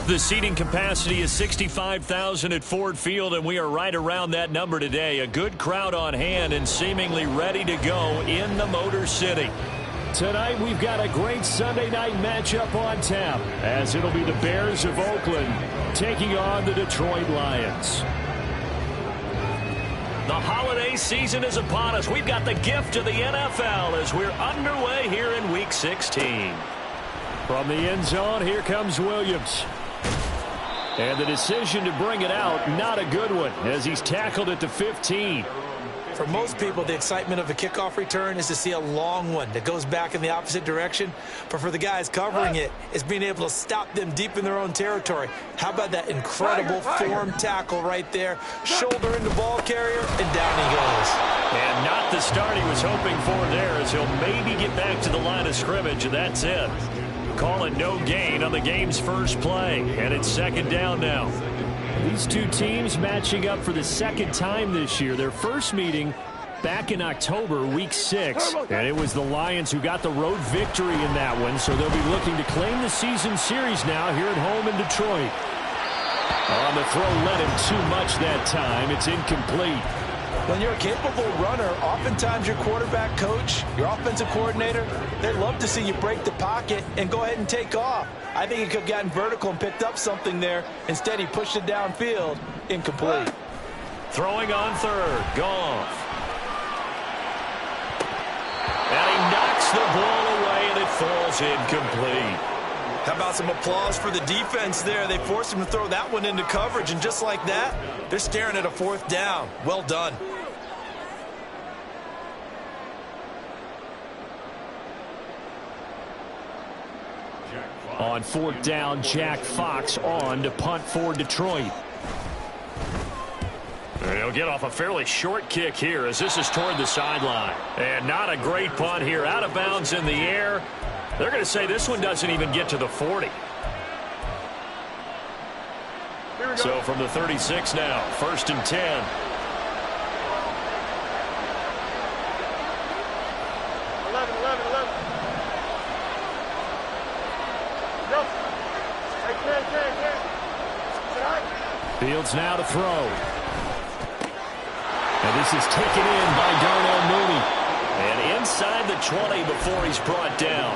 The seating capacity is 65,000 at Ford Field, and we are right around that number today. A good crowd on hand and seemingly ready to go in the Motor City. Tonight, we've got a great Sunday night matchup on tap, as it'll be the Bears of Oakland taking on the Detroit Lions. The holiday season is upon us. We've got the gift of the NFL as we're underway here in Week 16. From the end zone, here comes Williams. And the decision to bring it out, not a good one, as he's tackled at the 15. For most people, the excitement of a kickoff return is to see a long one that goes back in the opposite direction. But for the guys covering it, it's being able to stop them deep in their own territory. How about that incredible form tackle right there? Shoulder into ball carrier, and down he goes. And not the start he was hoping for there, as he'll maybe get back to the line of scrimmage, and that's it. Call it no gain on the game's first play, and it's second down now. These two teams matching up for the second time this year. Their first meeting back in October, Week 6. And it was the Lions who got the road victory in that one, so they'll be looking to claim the season series now here at home in Detroit. On the throw, led him too much that time. It's incomplete. When you're a capable runner, oftentimes your quarterback coach, your offensive coordinator, they love to see you break the pocket and go ahead and take off. I think he could have gotten vertical and picked up something there. Instead, he pushed it downfield. Incomplete. Throwing on third. Goff. And he knocks the ball away, and it falls incomplete. How about some applause for the defense there? They forced him to throw that one into coverage, and just like that, they're staring at a fourth down. Well done. On fourth down, Jack Fox on to punt for Detroit. And he'll get off a fairly short kick here as this is toward the sideline. And not a great punt here. Out of bounds in the air. They're going to say this one doesn't even get to the 40. So from the 36 now, 1st and 10. Fields now to throw. And this is taken in by Darnell Mooney. And inside the 20 before he's brought down.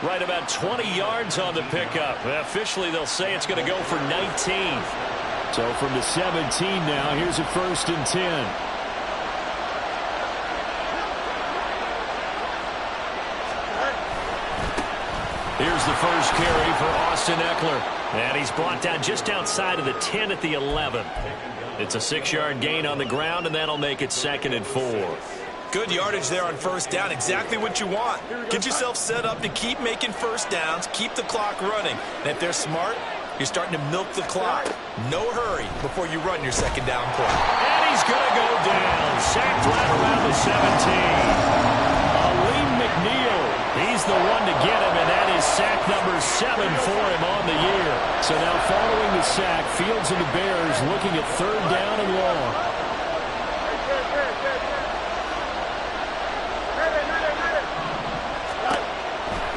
Right about 20 yards on the pickup. Officially, they'll say it's going to go for 19. So from the 17 now, here's a 1st and 10. Here's the first carry for Austin Eckler. And he's brought down just outside of the 10 at the 11. It's a 6-yard gain on the ground, and that'll make it 2nd and 4. Good yardage there on first down. Exactly what you want. Get yourself set up to keep making first downs, keep the clock running. And if they're smart, you're starting to milk the clock. No hurry before you run your second down play. And he's going to go down. Sacked right around the 17. Aleem McNeil. He's the one to get him, and that is sack number 7 for him on the year. So now following the sack, Fields and the Bears looking at 3rd down and long.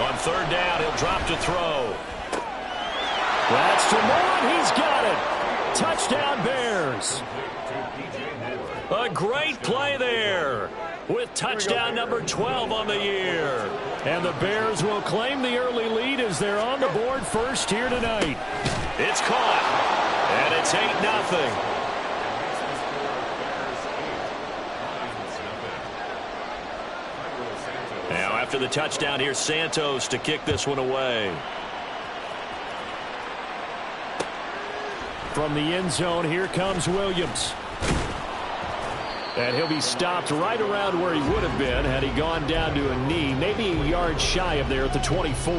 On 3rd down, he'll drop to throw. That's Jamon. He's got it. Touchdown, Bears. A great play there with touchdown number 12 on the year. And the Bears will claim the early lead as they're on the board first here tonight. It's caught, and it's 8-0. Now after the touchdown, here's Santos to kick this one away. From the end zone, here comes Williams. And he'll be stopped right around where he would have been had he gone down to a knee, maybe a yard shy of there at the 24.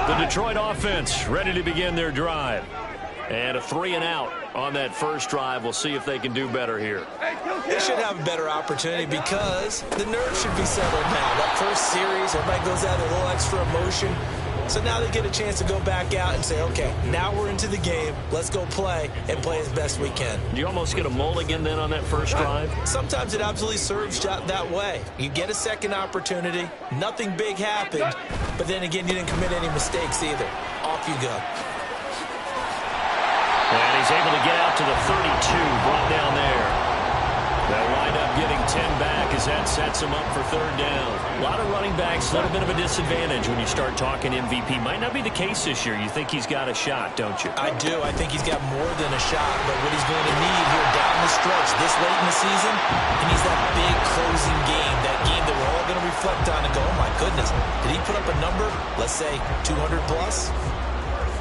The Detroit offense ready to begin their drive. And a 3-and-out on that first drive. We'll see if they can do better here. They should have a better opportunity because the nerves should be settled now. That first series, everybody goes out with a little extra emotion. So now they get a chance to go back out and say, okay, now we're into the game. Let's go play and play as best we can. Do you almost get a mulligan then on that first drive? Sometimes it absolutely serves that way. You get a second opportunity. Nothing big happened. But then again, you didn't commit any mistakes either. Off you go. And he's able to get out to the 32, brought down there. They'll wind up getting 10 back as that sets him up for third down. A lot of running backs, a little bit of a disadvantage when you start talking MVP. Might not be the case this year. You think he's got a shot, don't you? I do. I think he's got more than a shot. But what he's going to need here down the stretch this late in the season, he needs that big closing game, that game that we're all going to reflect on and go, oh, my goodness, did he put up a number, let's say 200 plus?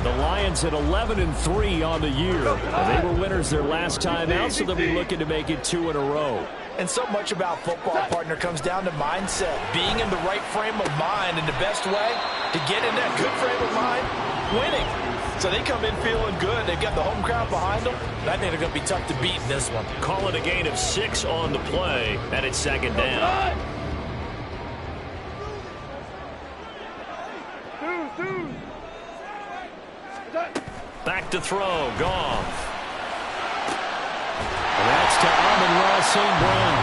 The Lions at 11-3 on the year. They were winners their last time out, so they'll be looking to make it 2 in a row. And so much about football, partner, comes down to mindset. Being in the right frame of mind, and the best way to get in that good frame of mind, winning. So they come in feeling good. They've got the home crowd behind them. And I think they're going to be tough to beat in this one. Call it a gain of 6 on the play, and it's second down. Back to throw, Goff. That's to Amon-Ra St. Brown.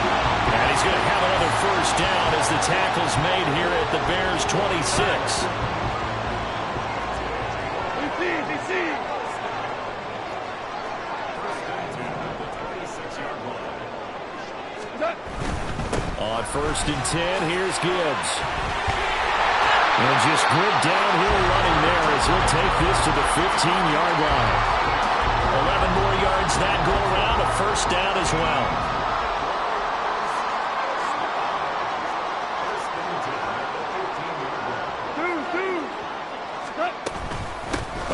And he's going to have another first down as the tackle's made here at the Bears' 26. On 1st and 10, here's Gibbs. And just good downhill running there as he'll take this to the 15-yard line. 11 more yards that go around, a first down as well.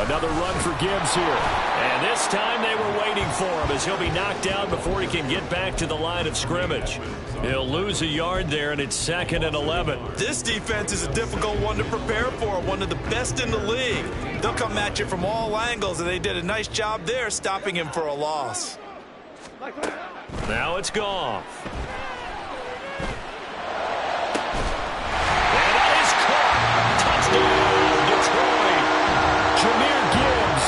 Another run for Gibbs here. And this time they were waiting for him as he'll be knocked down before he can get back to the line of scrimmage. He'll lose a yard there, and it's 2nd and 11. This defense is a difficult one to prepare for, one of the best in the league. They'll come at you from all angles, and they did a nice job there stopping him for a loss. Now it's Goff. And that is caught. Touchdown, Detroit. Jahmyr Gibbs.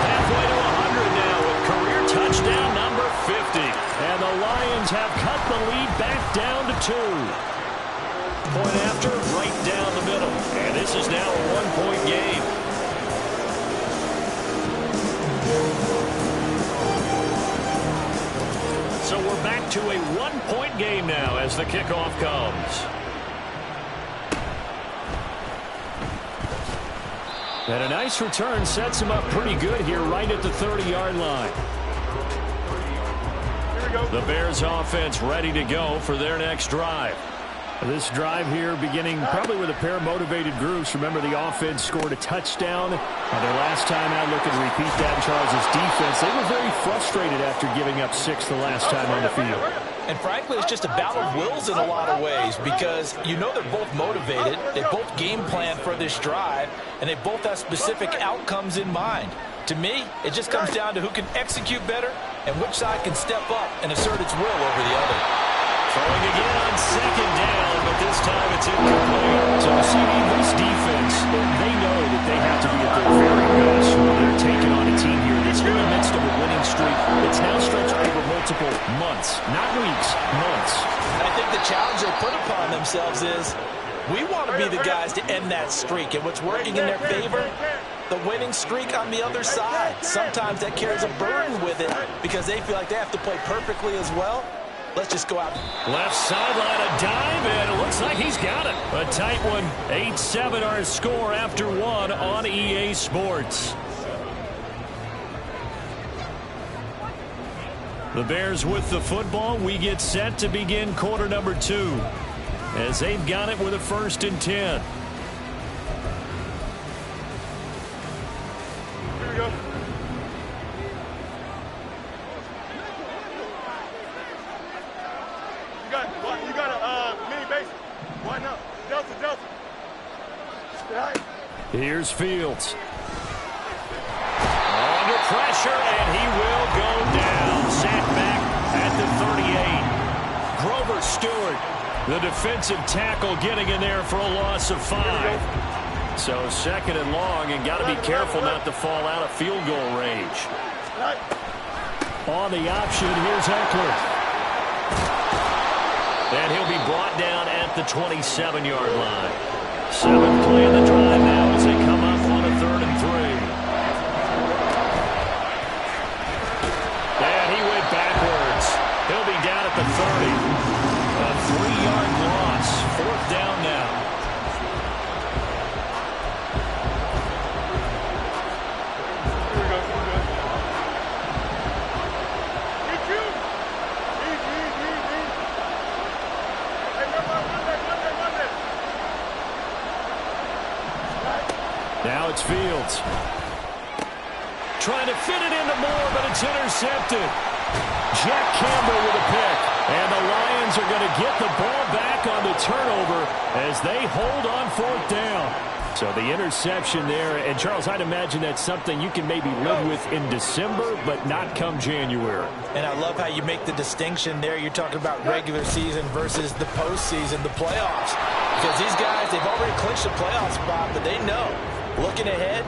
Halfway to 100 now with career touchdown number 50. And the Lions have cut the lead back down to 2. Point after, right down the middle. And this is now a 1-point game. So we're back to a 1-point game now as the kickoff comes. And a nice return sets him up pretty good here right at the 30-yard line. The Bears offense ready to go for their next drive. This drive here beginning probably with a pair of motivated groups. Remember, the offense scored a touchdown. Their last time out, looking to repeat that in Charles' defense. They were very frustrated after giving up 6 the last time on the field. And frankly, it's just a battle of wills in a lot of ways because you know they're both motivated. They both game plan for this drive, and they both have specific outcomes in mind. To me, it just comes down to who can execute better and which side can step up and assert its will over the other. Throwing again on 2nd down, but this time it's incomplete. So, CD, this defense, they know that they have to be at their very best when they're taking on a team here that's in the midst of a winning streak. It's now stretched over multiple months, not weeks, months. And I think the challenge they put upon themselves is we want to be the guys to end that streak. And what's working in their favor, the winning streak on the other side. Sometimes that carries a burden with it because they feel like they have to play perfectly as well. Let's just go out. Left sideline, a dive, and it looks like he's got it. A tight one. 8-7 our score after 1 on EA Sports. The Bears with the football. We get set to begin quarter number 2 as they've got it with a 1st and 10. Here we go. You got a mini base. Why not? Delta. Here's Fields. Under pressure, and he will go down. Sacked back at the 38. Grover Stewart, the defensive tackle, getting in there for a loss of 5. So second and long, and got to be careful not to fall out of field goal range. On the option, here's Eckler. And he'll be brought down at the 27-yard line. 7th play of the drive now as they come up on a 3rd and 3. And he went backwards. He'll be down at the 30. A 3-yard loss. 4th down now. Now it's Fields. Trying to fit it into Moore, but it's intercepted. Jack Campbell with a pick. And the Lions are going to get the ball back on the turnover as they hold on 4th down. So the interception there. And, Charles, I'd imagine that's something you can maybe live with in December, but not come January. And I love how you make the distinction there. You're talking about regular season versus the postseason, the playoffs. Because these guys, they've already clinched the playoff spot, but they know, looking ahead,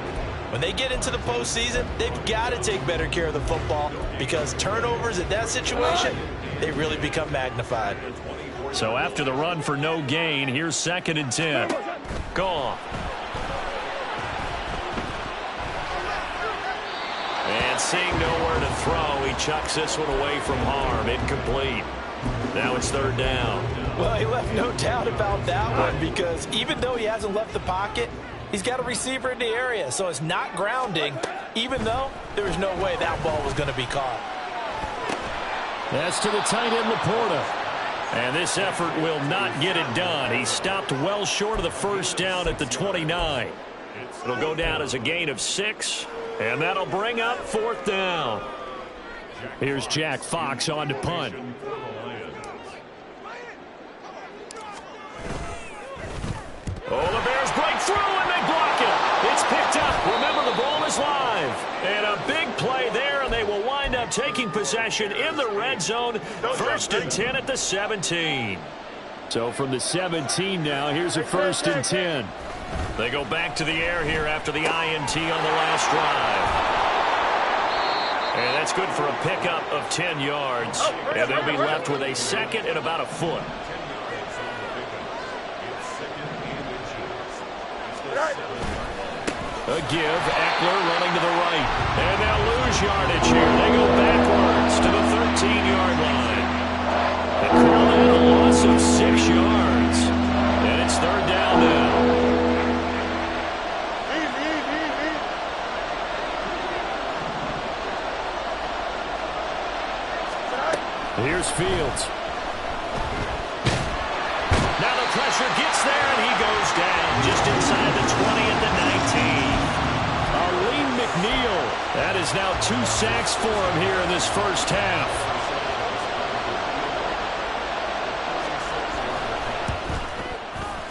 when they get into the postseason, they've got to take better care of the football because turnovers in that situation, they really become magnified. So after the run for no gain, here's 2nd and 10. Gone. And seeing nowhere to throw, he chucks this one away from harm. Incomplete. Now it's 3rd down. Well, he left no doubt about that one because even though he hasn't left the pocket, he's got a receiver in the area, so it's not grounding, even though there was no way that ball was going to be caught. That's to the tight end, Laporta. And this effort will not get it done. He stopped well short of the 1st down at the 29. It'll go down as a gain of 6, and that'll bring up 4th down. Here's Jack Fox on to punt. Oh, the Bears break through and they block it. It's picked up. Remember, the ball is live. And a big play there, and they will wind up taking possession in the red zone. 1st and 10 at the 17. So from the 17 now, here's a 1st and 10. They go back to the air here after the INT on the last drive. And that's good for a pickup of 10 yards. And they'll be left with a 2nd and about a foot. A give, Eckler running to the right. And they'll lose yardage here. They go backwards to the 13-yard line. They call in a loss of 6 yards. And it's 3rd down now. Here's Fields. Now the pressure gets there, and he goes down just inside the 20 at the 19. Aleem McNeil. That is now 2 sacks for him here in this 1st half.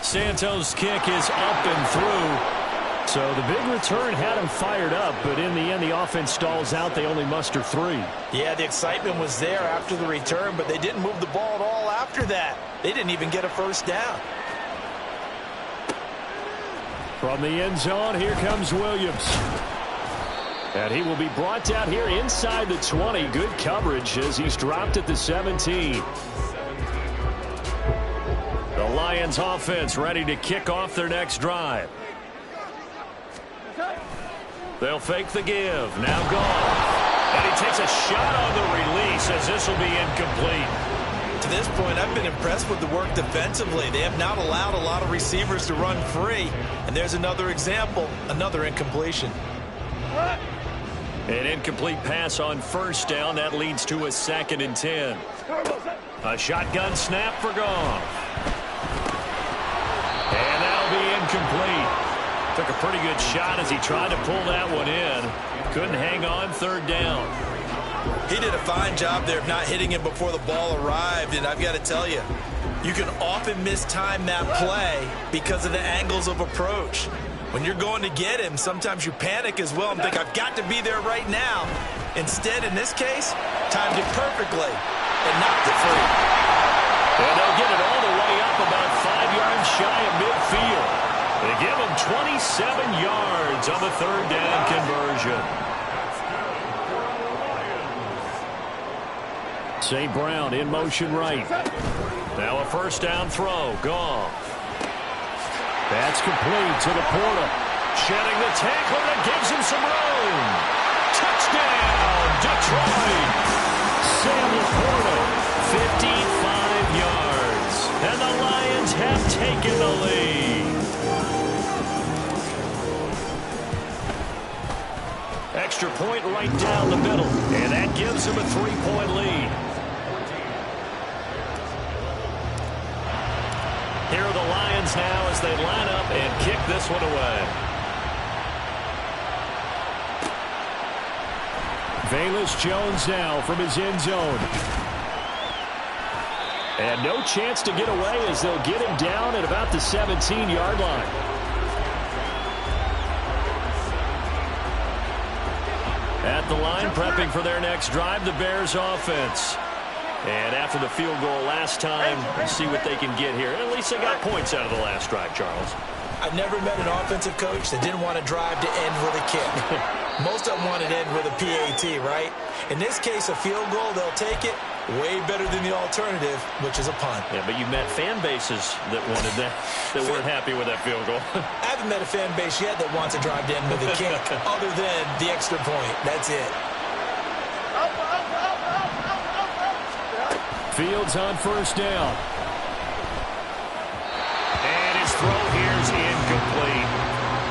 Santos' kick is up and through. So the big return had him fired up, but in the end, the offense stalls out. They only muster 3. Yeah, the excitement was there after the return, but they didn't move the ball at all after that. They didn't even get a 1st down. From the end zone, here comes Williams. And he will be brought down here inside the 20. Good coverage as he's dropped at the 17. The Lions offense ready to kick off their next drive. They'll fake the give. Now gone. And he takes a shot on the release as this will be incomplete. To this point, I've been impressed with the work defensively. They have not allowed a lot of receivers to run free. And there's another example, another incompletion. An incomplete pass on 1st down. That leads to a 2nd and 10. A shotgun snap for Goff. And that'll be incomplete. Took a pretty good shot as he tried to pull that one in. Couldn't hang on 3rd down. He did a fine job there of not hitting him before the ball arrived. And I've got to tell you, you can often mistime that play because of the angles of approach. When you're going to get him, sometimes you panic as well and think, I've got to be there right now. Instead, in this case, timed it perfectly and knocked it free. And they'll get it all the way up about 5 yards shy of midfield. They give him 27 yards on the third down conversion. St. Brown in motion right. Now a first down throw. Goff. That's complete to the Porter. Shedding the tackle that gives him some room. Touchdown, Detroit. Sam Laporta, 55 yards. And the Lions have taken the lead. Extra point right down the middle. And that gives them a 3-point lead. Here are the Lions now as they line up and kick this one away. Velus Jones now from his end zone. And no chance to get away as they'll get him down at about the 17-yard line. At the line, prepping for their next drive, the Bears offense. And after the field goal last time, we'll see what they can get here. At least they got points out of the last drive, Charles. I've never met an offensive coach that didn't want to drive to end with a kick. Most of them want to end with a PAT, right? In this case, a field goal, they'll take it. Way better than the alternative, which is a punt. Yeah, but you met fan bases that wanted that, that weren't happy with that field goal. I haven't met a fan base yet that wants to drive to end with a kick other than the extra point. That's it. Fields on first down. And his throw here is incomplete.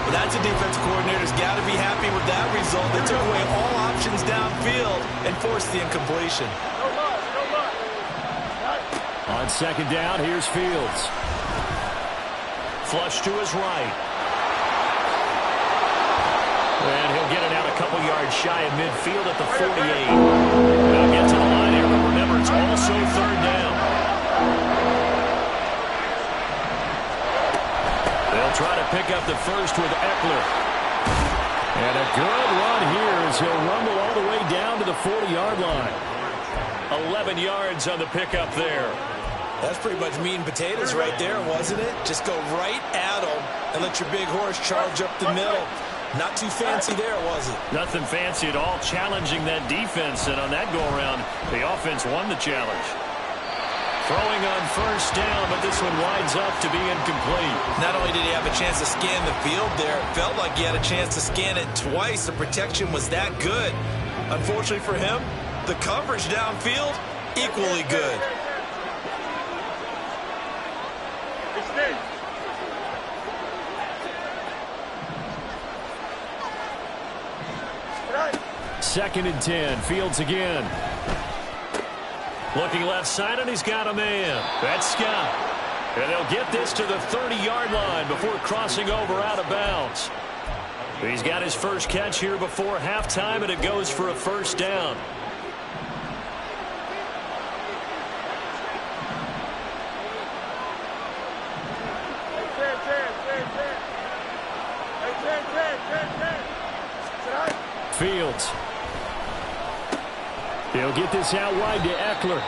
Well, that's a defensive coordinator's got to be happy with that result. They took away all options downfield and forced the incompletion. On second down, here's Fields. Flush to his right. And he'll get it out a couple yards shy of midfield at the 48. They'll get to the line here, but remember, it's also third down. They'll try to pick up the first with Eckler. And a good run here as he'll rumble all the way down to the 40-yard line. 11 yards on the pickup there. That's pretty much meat and potatoes right there, wasn't it? Just go right at them and let your big horse charge up the middle. Not too fancy there, was it? Nothing fancy at all, challenging that defense. And on that go-around, the offense won the challenge. Throwing on first down, but this one winds up to be incomplete. Not only did he have a chance to scan the field there, it felt like he had a chance to scan it twice. The protection was that good. Unfortunately for him, the coverage downfield, equally good. Second and 10. Fields again. Looking left side, and he's got a man. That's Scott. And they'll get this to the 30-yard line before crossing over out of bounds. He's got his first catch here before halftime, and it goes for a first down. Fields. He'll get this out wide to Eckler.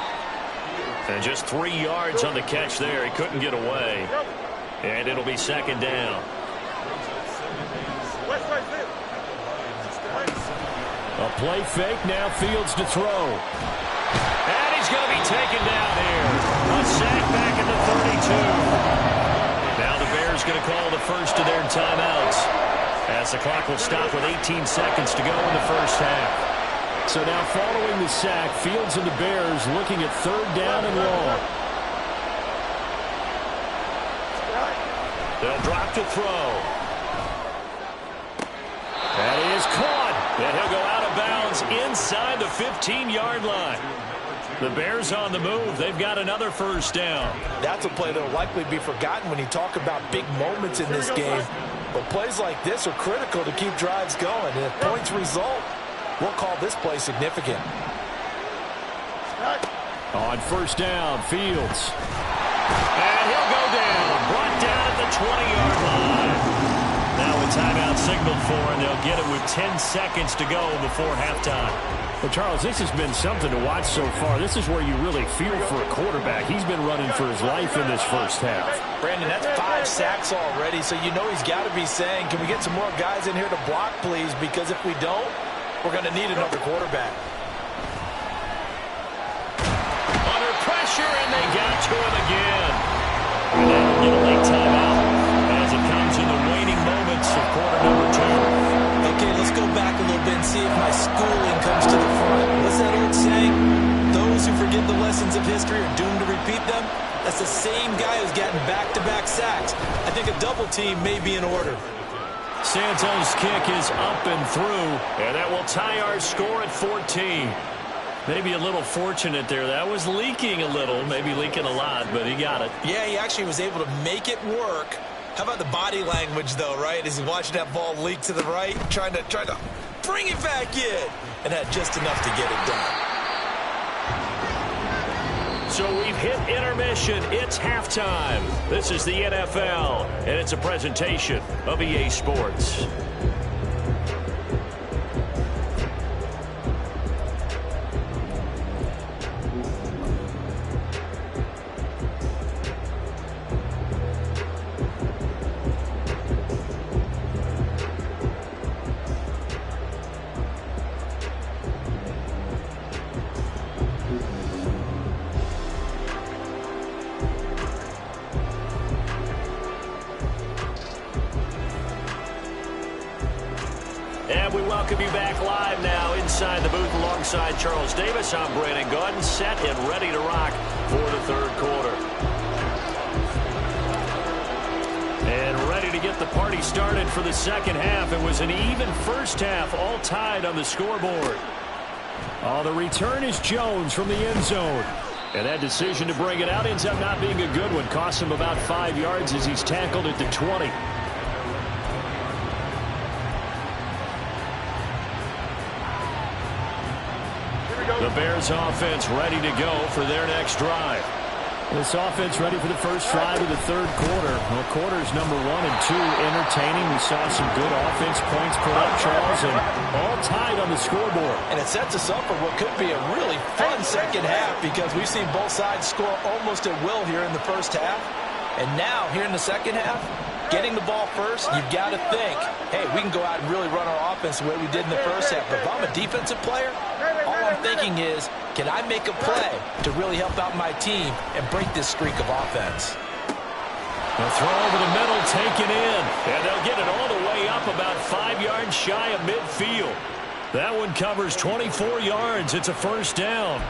And just 3 yards on the catch there. He couldn't get away. And it'll be second down. A play fake, now Fields to throw. And he's going to be taken down here. A sack back at the 32. Now the Bears going to call the first of their timeouts, as the clock will stop with 18 seconds to go in the first half. So now following the sack, Fields and the Bears looking at third down and long. They'll drop to throw. That is caught. And he'll go out of bounds inside the 15-yard line. The Bears on the move. They've got another first down. That's a play that will likely be forgotten when you talk about big moments in this game. But plays like this are critical to keep drives going. And if points result, we'll call this play significant. On first down, Fields. And he'll go down. Brought down at the 20-yard line. Now a timeout signaled for, and they'll get it with 10 seconds to go before halftime. Well, Charles, this has been something to watch so far. This is where you really feel for a quarterback. He's been running for his life in this first half. Brandon, that's 5 sacks already, so you know he's got to be saying, can we get some more guys in here to block, please? Because if we don't, we're going to need another quarterback. Under pressure, and they got to him again. And they will get a late timeout as it comes in the waning moments of quarter number 2. Okay, let's go back a little bit and see if my schooling comes to the front. What's that old saying? Those who forget the lessons of history are doomed to repeat them. That's the same guy who's getting back-to-back sacks. I think a double team may be in order. Santos' kick is up and through, and that will tie our score at 14. Maybe a little fortunate there. That was leaking a little, maybe leaking a lot, but he got it. Yeah, he actually was able to make it work. How about the body language, though, right? As he watched that ball leak to the right, trying to bring it back in, and had just enough to get it done. So we've hit intermission. It's halftime. This is the NFL, and it's a presentation of EA Sports. And we welcome you back live now inside the booth alongside Charles Davis. I'm Brandon Gaudin, set and ready to rock for the third quarter. And ready to get the party started for the second half. It was an even first half, all tied on the scoreboard. Oh, the return is Jones from the end zone. And that decision to bring it out ends up not being a good one. Costs him about 5 yards as he's tackled at the 20. The Bears offense ready to go for their next drive. This offense ready for the first drive of the third quarter. Well, quarters number 1 and 2 entertaining. We saw some good offense points put up, Charles, and all tied on the scoreboard. And it sets us up for what could be a really fun second half because we've seen both sides score almost at will here in the first half. And now, here in the second half, getting the ball first, you've got to think, hey, we can go out and really run our offense the way we did in the first half. But if I'm a defensive player, all I'm thinking is, can I make a play to really help out my team and break this streak of offense? The throw over the middle, taken in. And they'll get it all the way up about 5 yards shy of midfield. That one covers 24 yards. It's a first down.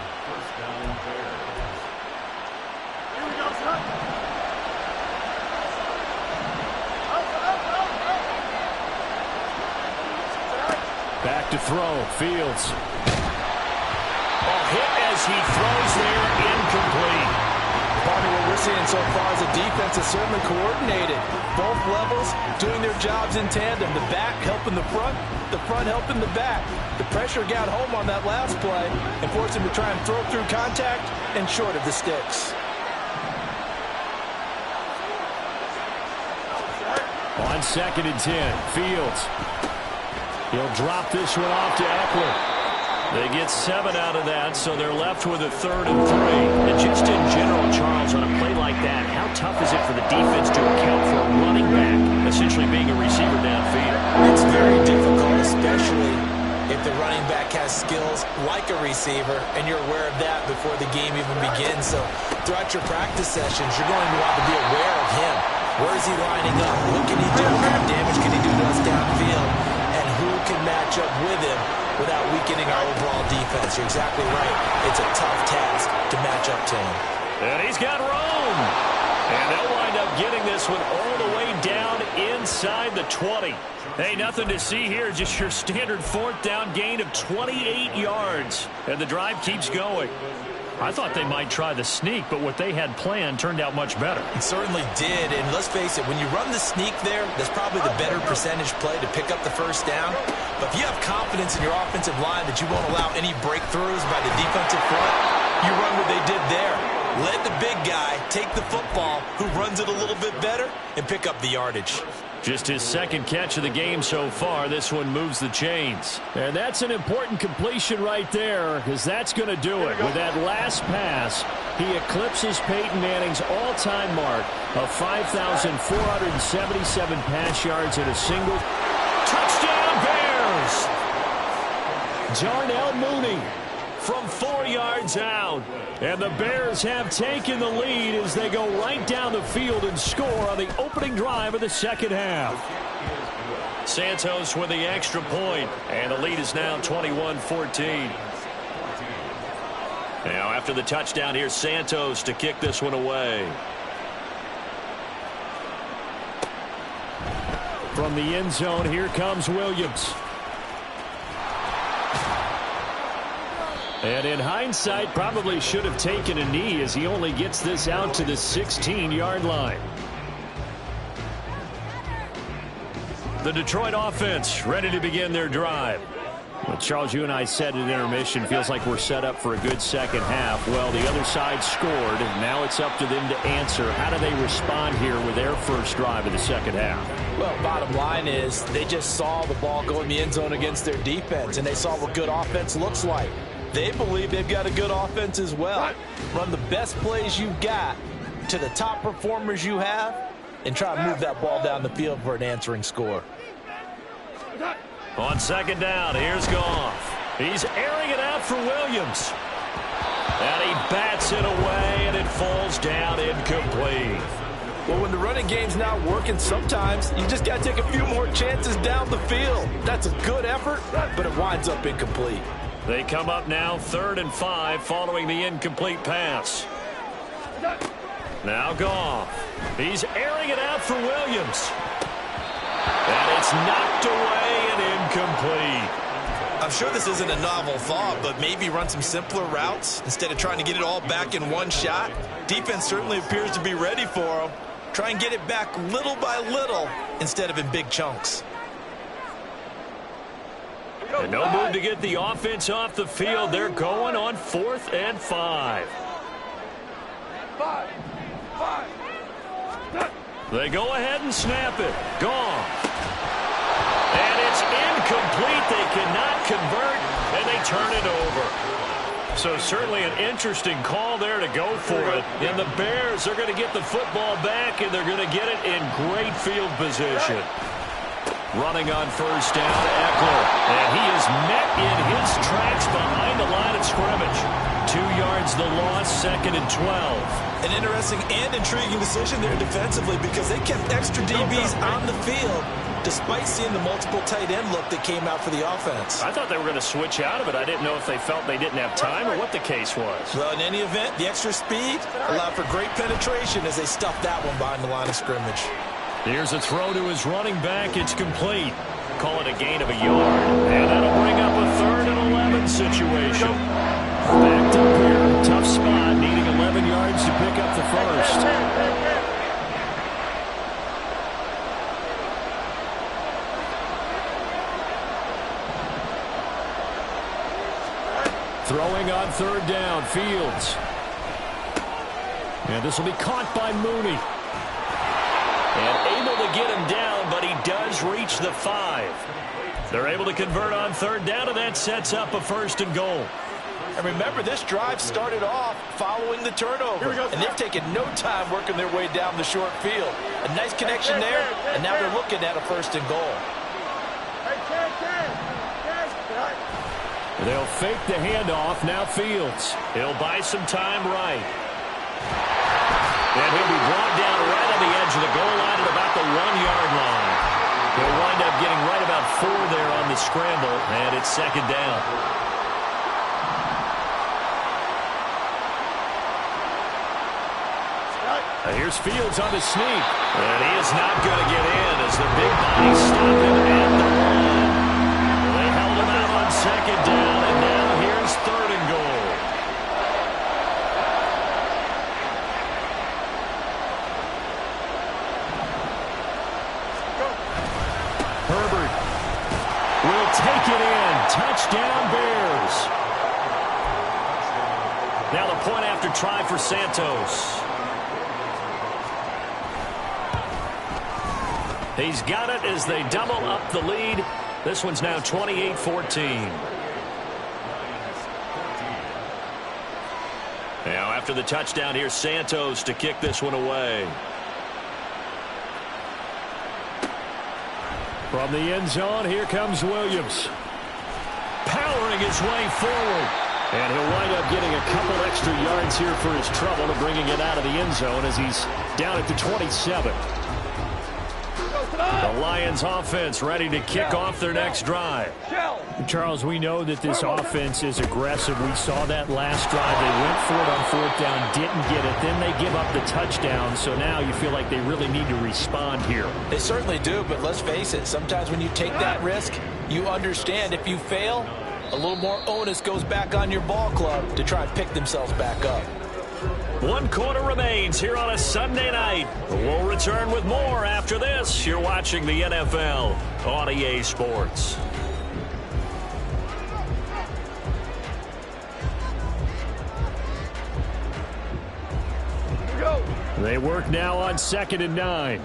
Back to throw. Fields. Hit as he throws there, incomplete. Bobby, what we're seeing so far is a defense that's certainly coordinated. Both levels doing their jobs in tandem. The back helping the front helping the back. The pressure got home on that last play and forced him to try and throw through contact and short of the sticks. On 2nd and 10, Fields. He'll drop this one off to Eckler. They get 7 out of that, so they're left with a 3rd and 3. And just in general, Charles, on a play like that, how tough is it for the defense to account for a running back essentially being a receiver downfield? It's very difficult, especially if the running back has skills like a receiver, and you're aware of that before the game even begins. So throughout your practice sessions, you're going to want to be aware of him. Where is he lining up? What can he do? What kind of damage can he do to us downfield? And who can match up with him without weakening our overall defense? You're exactly right. It's a tough task to match up to him. And he's got room. And they'll wind up getting this one all the way down inside the 20. Hey, nothing to see here. Just your standard 4th down gain of 28 yards. And the drive keeps going. I thought they might try the sneak, but what they had planned turned out much better. It certainly did, and let's face it, when you run the sneak there, that's probably the better percentage play to pick up the first down. But if you have confidence in your offensive line that you won't allow any breakthroughs by the defensive front, you run what they did there. Let the big guy take the football, who runs it a little bit better, and pick up the yardage. Just his second catch of the game so far. This one moves the chains. And that's an important completion right there, because that's going to do it. With that last pass, he eclipses Peyton Manning's all-time mark of 5,477 pass yards in a single. Touchdown, Bears! Darnell Mooney from 4 yards out. And the Bears have taken the lead as they go right down the field and score on the opening drive of the second half. Santos with the extra point, and the lead is now 21-14. Now after the touchdown, here's Santos to kick this one away. From the end zone, here comes Williams. And in hindsight, probably should have taken a knee as he only gets this out to the 16-yard line. The Detroit offense ready to begin their drive. Well, Charles, you and I said at intermission, feels like we're set up for a good second half. Well, the other side scored, and now it's up to them to answer. How do they respond here with their first drive of the second half? Well, bottom line is they just saw the ball go in the end zone against their defense, and they saw what good offense looks like. They believe they've got a good offense as well. Run the best plays you've got to the top performers you have and try to move that ball down the field for an answering score. On second down, here's Goff. He's airing it out for Williams. And he bats it away, and it falls down incomplete. Well, when the running game's not working, sometimes you just got to take a few more chances down the field. That's a good effort, but it winds up incomplete. They come up now 3rd and 5 following the incomplete pass. Now Goff. He's airing it out for Williams. And it's knocked away and incomplete. I'm sure this isn't a novel thought, but maybe run some simpler routes instead of trying to get it all back in one shot. Defense certainly appears to be ready for them. Try and get it back little by little instead of in big chunks. And no move to get the offense off the field. They're going on 4th and 5. They go ahead and snap it. Gone. And it's incomplete. They cannot convert, and they turn it over. So certainly an interesting call there to go for it. And the Bears are going to get the football back, and they're going to get it in great field position. Running on first down, Eckler. And he is met in his tracks behind the line of scrimmage. 2 yards the loss, 2nd and 12. An interesting and intriguing decision there defensively because they kept extra DBs on the field despite seeing the multiple tight end look that came out for the offense. I thought they were going to switch out of it. I didn't know if they felt they didn't have time or what the case was. Well, in any event, the extra speed allowed for great penetration as they stuffed that one behind the line of scrimmage. Here's a throw to his running back. It's complete. Call it a gain of a yard. And that'll bring up a 3rd and 11 situation. Backed up here. Tough spot. Needing 11 yards to pick up the first. Throwing on 3rd down. Fields. And this will be caught by Mooney. And able to get him down, but he does reach the 5. They're able to convert on 3rd down, and that sets up a 1st and goal. And remember, this drive started off following the turnover, and they've taken no time working their way down the short field. A nice connection there, and now they're looking at a 1st and goal. They'll fake the handoff. Now Fields. He'll buy some time right. And he'll be brought down right on the edge of the goal line at about the 1-yard line. He'll wind up getting right about 4 there on the scramble, and it's 2nd down. Here's Fields on the sneak. And he is not going to get in as the big body stop him at the line. They held him out on 2nd down, and now here's 3rd and goal. Herbert will take it in. Touchdown, Bears. Now the point after try for Santos. He's got it as they double up the lead. This one's now 28-14. Now after the touchdown, here's Santos to kick this one away. From the end zone, here comes Williams. Powering his way forward. And he'll wind up getting a couple extra yards here for his trouble and bringing it out of the end zone as he's down at the 27. The Lions offense ready to kick off their next drive. Charles, we know that this offense is aggressive. We saw that last drive. They went for it on fourth down, didn't get it. Then they give up the touchdown. So now you feel like they really need to respond here. They certainly do, but let's face it. Sometimes when you take that risk, you understand if you fail, a little more onus goes back on your ball club to try and pick themselves back up. 1 quarter remains here on a Sunday night. We'll return with more after this. You're watching the NFL on EA Sports. They work now on 2nd and 9.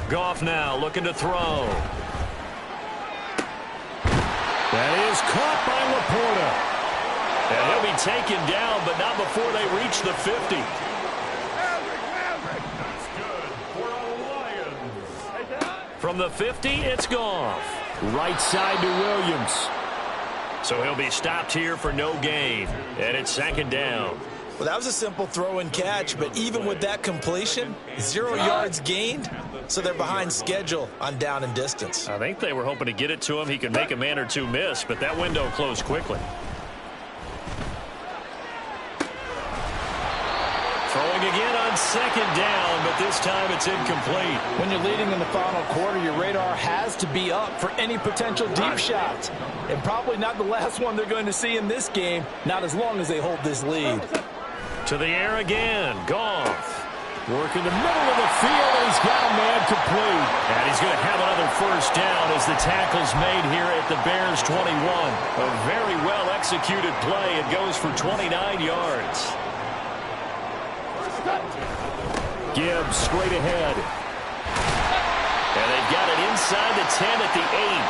Goff now looking to throw. That is caught by Laporta. And he'll be taken down, but not before they reach the 50. From the 50, it's Goff. Right side to Williams. So he'll be stopped here for no gain. And it's 2nd down. Well, that was a simple throw and catch, but even with that completion, 0 yards gained, so they're behind schedule on down and distance. I think they were hoping to get it to him. He could make a man or two miss, but that window closed quickly. Throwing again on 2nd down, but this time it's incomplete. When you're leading in the final quarter, your radar has to be up for any potential deep shots. And probably not the last one they're going to see in this game, not as long as they hold this lead. To the air again, Goff. Work in the middle of the field, and he's got a man complete. And he's going to have another first down as the tackle's made here at the Bears 21. A very well-executed play. It goes for 29 yards. Gibbs straight ahead. And they've got it inside the 10 at the 8.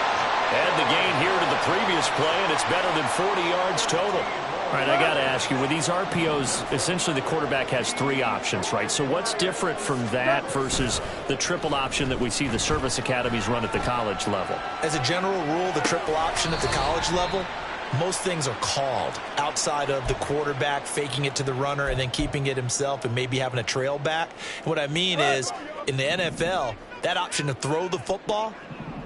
Add the gain here to the previous play, and it's better than 40 yards total. All right, I got to ask you, with these RPOs, essentially the quarterback has 3 options, right? So what's different from that versus the triple option that we see the service academies run at the college level? As a general rule, the triple option at the college level, most things are called outside of the quarterback faking it to the runner and then keeping it himself and maybe having a trail back. What I mean is, in the NFL, that option to throw the football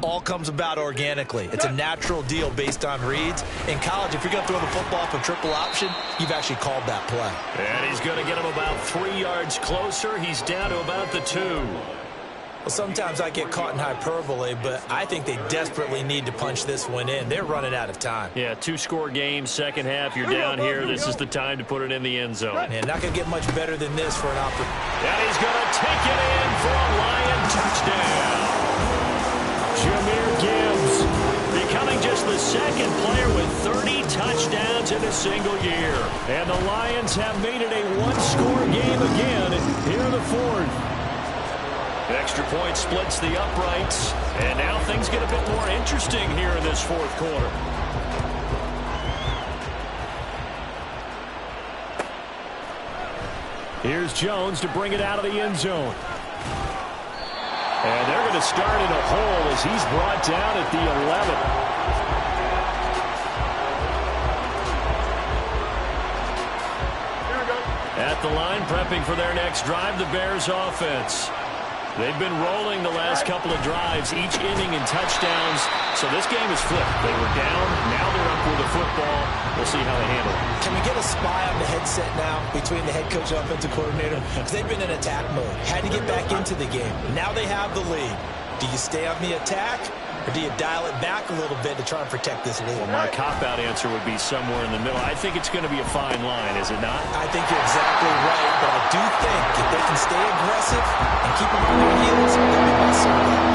all comes about organically. It's a natural deal based on reads. In college, if you're going to throw the football off a triple option, you've actually called that play. And he's going to get him about 3 yards closer. He's down to about the 2. Well, sometimes I get caught in hyperbole, but I think they desperately need to punch this one in. They're running out of time. Yeah, 2-score game, second half. You're down here. This is the time to put it in the end zone. Man, not going to get much better than this for an opportunity. And he's going to take it in for a Lion touchdown. Jahmyr Gibbs becoming just the second player with 30 touchdowns in a single year. And the Lions have made it a 1-score game again here in the 4th. Extra point splits the uprights. And now things get a bit more interesting here in this 4th quarter. Here's Jones to bring it out of the end zone. And they're going to start in a hole as he's brought down at the 11. At the line, prepping for their next drive, the Bears offense. They've been rolling the last couple of drives, each inning in touchdowns. So this game is flipped. They were down. Now they're up with the football. We'll see how they handle it. Can we get a spy on the headset now between the head coach and offensive coordinator? Because they've been in attack mode. Had to get back into the game. Now they have the lead. Do you stay on the attack? Or do you dial it back a little bit to try and protect this lead? Well, my cop-out answer would be somewhere in the middle. I think it's going to be a fine line, is it not? I think you're exactly right, but I do think if they can stay aggressive and keep them on their heels, they'll be messing with them.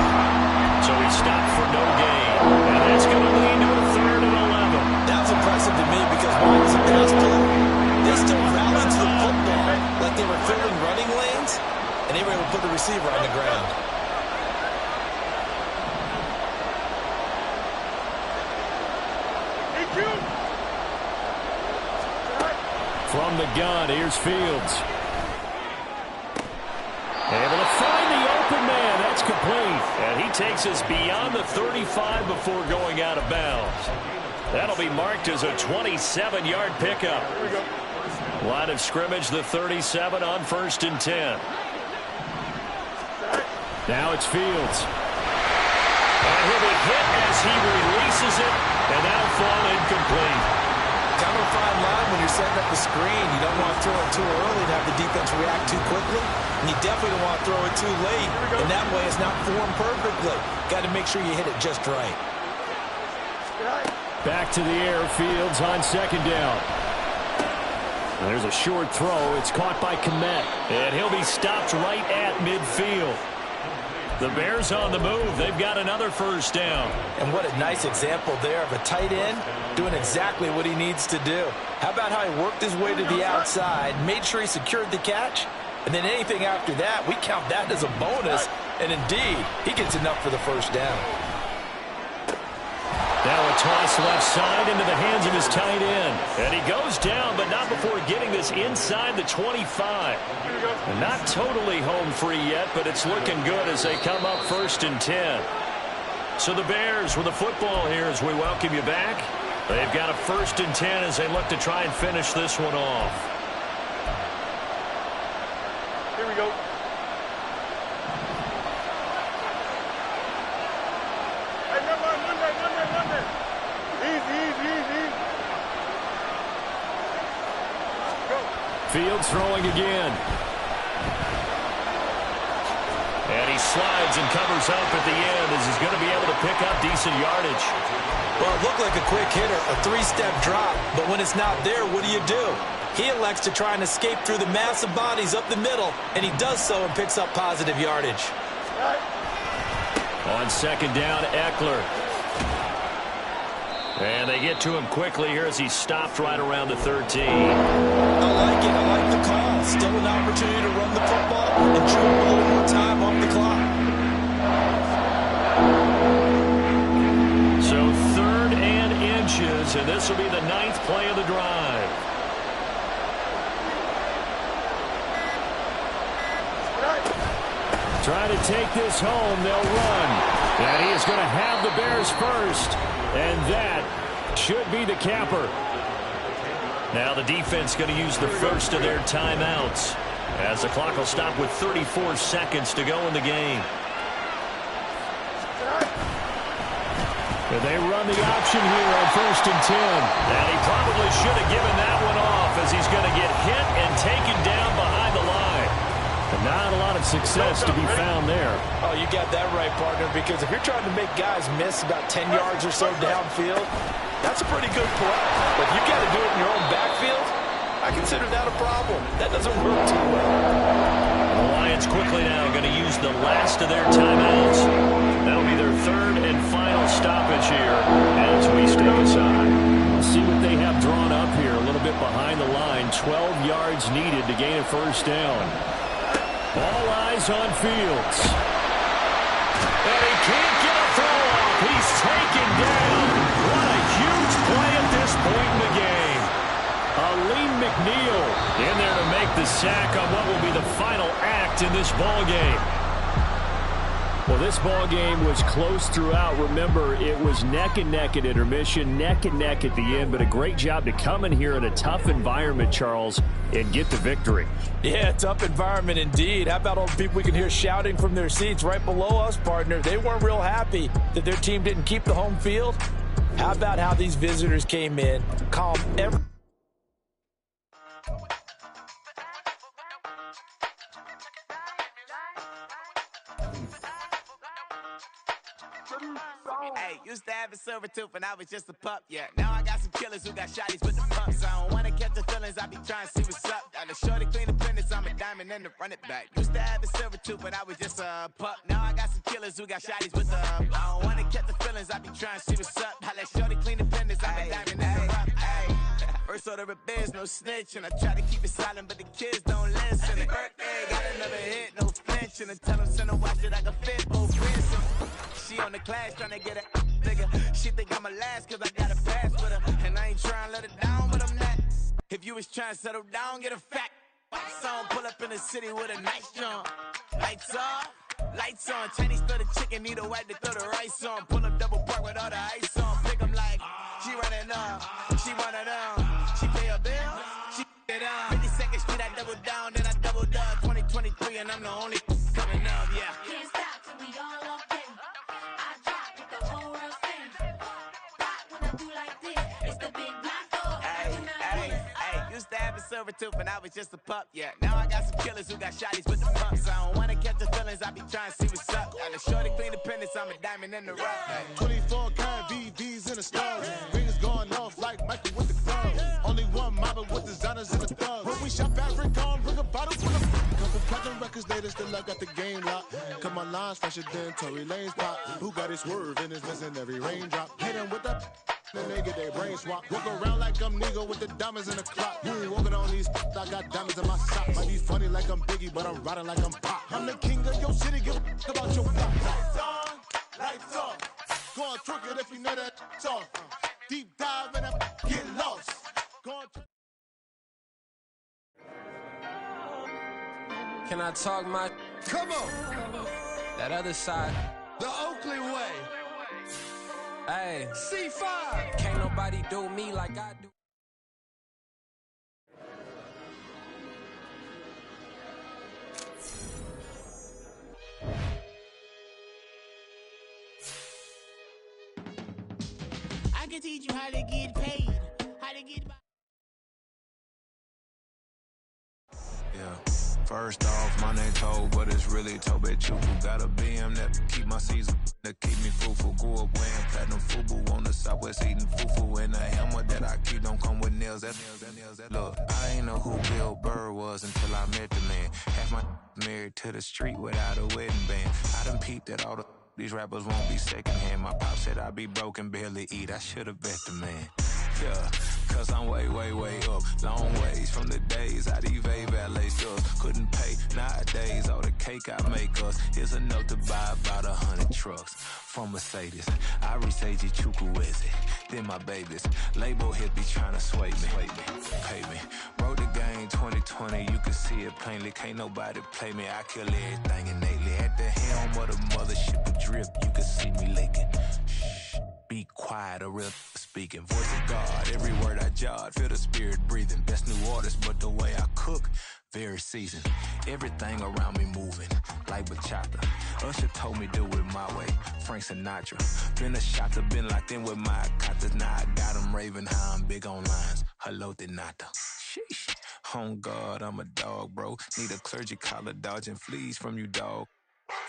So he stopped for no gain, and that's going to lead to a 3rd and 11. That was impressive to me because while it was a pass play, they still rallied to the football like they were filling running lanes, and they were able to put the receiver on the ground. From the gun, here's Fields. Able to find the open man. That's complete. And he takes us beyond the 35 before going out of bounds. That'll be marked as a 27-yard pickup. Line of scrimmage, the 37 on 1st and 10. Now it's Fields. And he'll be hit as he releases it, and that'll fall incomplete. Kind of a fine line when you're setting up the screen. You don't want to throw it too early and have the defense react too quickly. And you definitely don't want to throw it too late. And that way it's not formed perfectly. Got to make sure you hit it just right. Back to the air, Fields on 2nd down. There's a short throw. It's caught by Kmet. And he'll be stopped right at midfield. The Bears on the move. They've got another 1st down. And what a nice example there of a tight end doing exactly what he needs to do. How about how he worked his way to the outside, made sure he secured the catch, and then anything after that, we count that as a bonus. And indeed, he gets enough for the 1st down. Now a toss left side into the hands of his tight end. And he goes down, but not before getting this inside the 25. And not totally home free yet, but it's looking good as they come up 1st and 10. So the Bears with the football here as we welcome you back. They've got a 1st and 10 as they look to try and finish this one off. Here we go. Fields throwing again. And he slides and covers up at the end as he's going to be able to pick up decent yardage. Well, it looked like a quick hitter, a 3-step drop, but when it's not there, what do? He elects to try and escape through the massive bodies up the middle, and he does so and picks up positive yardage. On 2nd down, Eckler. And they get to him quickly here as he's stopped right around the 13. I like it. I like the call. Still an opportunity to run the football and chew up a little more time off the clock. So 3rd and inches, and this will be the 9th play of the drive. Trying to take this home. They'll run. And he is going to have the Bears first. And that should be the capper. Now the defense going to use the first of their timeouts as the clock will stop with 34 seconds to go in the game. And they run the option here on 1st and 10. And he probably should have given that one off as he's going to get hit and taken down behind the line. And not a lot of success to be found there. Oh, you got that right, partner, because if you're trying to make guys miss about 10 yards or so downfield, that's a pretty good play. But if you got to do it in your own backfield, I consider that a problem. That doesn't work too well. The Lions quickly now going to use the last of their timeouts. That'll be their 3rd and final stoppage here as we step aside. We'll see what they have drawn up here. A little bit behind the line. 12 yards needed to gain a 1st down. All eyes on Fields. And he can't get a throw off. He's taken down. What a huge play at this point in the game. Aleem McNeil in there to make the sack on what will be the final act in this ball game. Well, this ball game was close throughout. Remember, it was neck and neck at intermission, neck and neck at the end, but a great job to come in here in a tough environment, Charles, and get the victory. Yeah, tough environment indeed. How about all the people we can hear shouting from their seats right below us, partner? They weren't real happy that their team didn't keep the home field. How about how these visitors came in, calm every... Hey, used to have a silver tooth when I was just a pup, yeah. Now I got some killers who got shotties with the pumps. I don't wanna catch the feelings, I be trying to see what's up. Got a shorty clean the business, I'm a diamond and to run it back. Used to have a silver tooth when I was just a pup. Now I got some killers who got shotties with the I don't wanna catch the feelings, I be trying to see what's up. I let shorty clean the business, I'm a diamond and to run it back. First order of biz, no snitch, and I try to keep it silent, but the kids don't listen. Birthday, got another hit, no flinch. attention and tell him send her watch it like a fit or ransom. She on the class trying to get a nigga. She think I'm a last cause I got a pass with her. And I ain't trying to let her down, but I'm not. If you was trying to settle down, get a fact. Song pull up in the city with a nice jump. Lights off, lights on. Chinese throw the chicken, need a wipe to throw the rice on. Pull up double park with all the ice on. Pick 'em like, she running up, she running down. She pay her bill, she it up. 52nd Street, I double down, then I doubled up. 2023, and I'm the only coming up, yeah. Can't stop till we all locked in. I drop with the whole world spin. Rock when I do like this. It's the big black dog. Hey, used to have a silver tooth and I was just a pup, yeah. Now I got some killers who got shotties with the pumps. I don't wanna catch the feelings, I be trying to see what's up. Now the shorty clean the pennies, I'm a diamond in the rough. Hey. 24 karat VVs in the stars. Rings going off like Michael with the clubs. Only one mobbing with designers in the thugs. When we shop African, bring a bottle full of couple platinum records later, still I got the game locked. Cut my lines fresher than Tory Lane's pop. Who got his swerve and is missing every raindrop. Hit him with the then they get their brain swap. Walk around like I'm nigga with the diamonds in the clock. You ain't walking on these, I got diamonds in my sock. Might be funny like I'm Biggie, but I'm riding like I'm Pop. I'm the king of your city, give a about your block. Lights on, lights off. Go on, twerk it if you know that off. Deep dive and get lost. Go on, Can I talk my? come on, That other side. the Oakley way. Hey, C5. can't nobody do me like I do. I can teach you how to get paid, how to get by. Yeah. First off, my name Toe, but it's really Tobe Chuku. Got a BM that keep my season, that keep me fruitful. Grew up wearing platinum FUBU on the Southwest eating fufu. And the hammer that I keep don't come with nails. That nails. Look, I ain't know who Bill Burr was until I met the man. Half my married to the street without a wedding band. I done peeped at all these rappers won't be secondhand. My pop said I'd be broken, barely eat. I should've bet the man. Yeah, cause I'm way up. Long ways from the days I evade valet stuff. Couldn't pay nowadays. All the cake I make us is enough to buy about 100 trucks from Mercedes. I resage Chukwueze, then my babies. Label hit be trying to sway me. Pay me. Wrote the game 2020, you can see it plainly. Can't nobody play me. I kill everything innately. At the helm of the mothership adrift, you can see me leaking. Shh. Be quiet, a real speaking. Voice of God, every word I jot. Feel the spirit breathing. Best new artist, but the way I cook, very seasoned. Everything around me moving, like bachata. Usher told me do it my way. Frank Sinatra. Been a shotter, been locked in with my katas. Now I got them raving how I'm big on lines. Hello, Denata. Sheesh. On God, I'm a dog, bro. Need a clergy collar, dodging fleas from you, dog.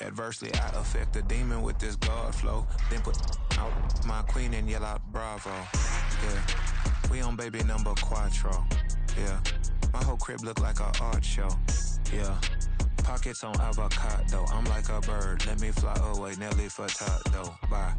Adversely, I affect a demon with this God flow. Then put out my queen and yell out bravo. Yeah, we on baby number quattro. Yeah, my whole crib look like an art show. Yeah, pockets on avocado. I'm like a bird, let me fly away. Nelly Furtado, bye.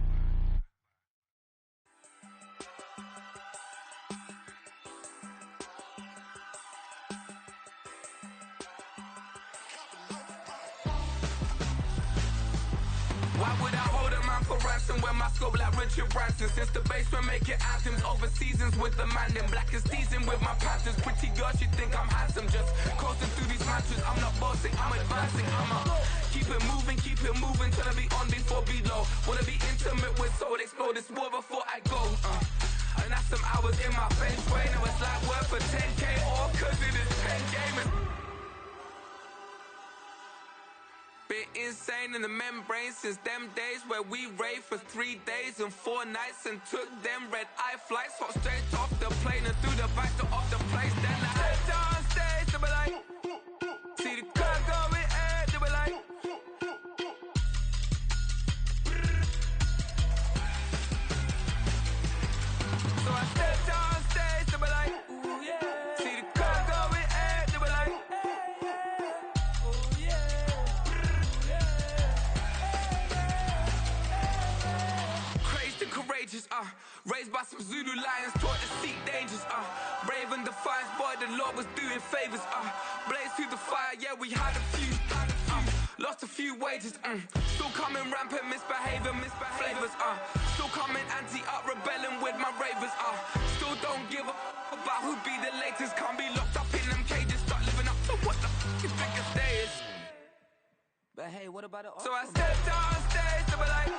Why would I hold a man for ransom when my scope like Richard Branson? Since the basement making anthems over seasons with the man, then black is teasing with my panthers. Pretty girl, she think I'm handsome, just coasting through these mantras. I'm not bossing, I'm advancing, keep it moving till I be on before below. Wanna be intimate with soul, explode this war before I go. And that's some hours in my fence way. Now it's like work for 10K or cause it is 10 gamers. Been insane in the membrane since them days where we raved for 3 days and 4 nights and took them red eye flights, hot straight off the plane and through the back door of the place. Then I stepped on stage, they were like, see the crowd going ahead, they were like, so I stepped on stage, they were like, ooh yeah, see the crowd going ahead, they were like, ooh yeah. Courageous, raised by some Zulu lions, taught to seek dangers, brave and defiant, boy, the Lord was doing favors, blaze through the fire, yeah, we had a few, Lost a few wages, Still coming rampant, misbehaving, flavors, Still coming anti-up, rebelling with my ravers, Still don't give a about who be the latest. Can't be locked up in them cages, start living up to what the f*** you think your stay is. But hey, what about it? So I stepped on stage to be like,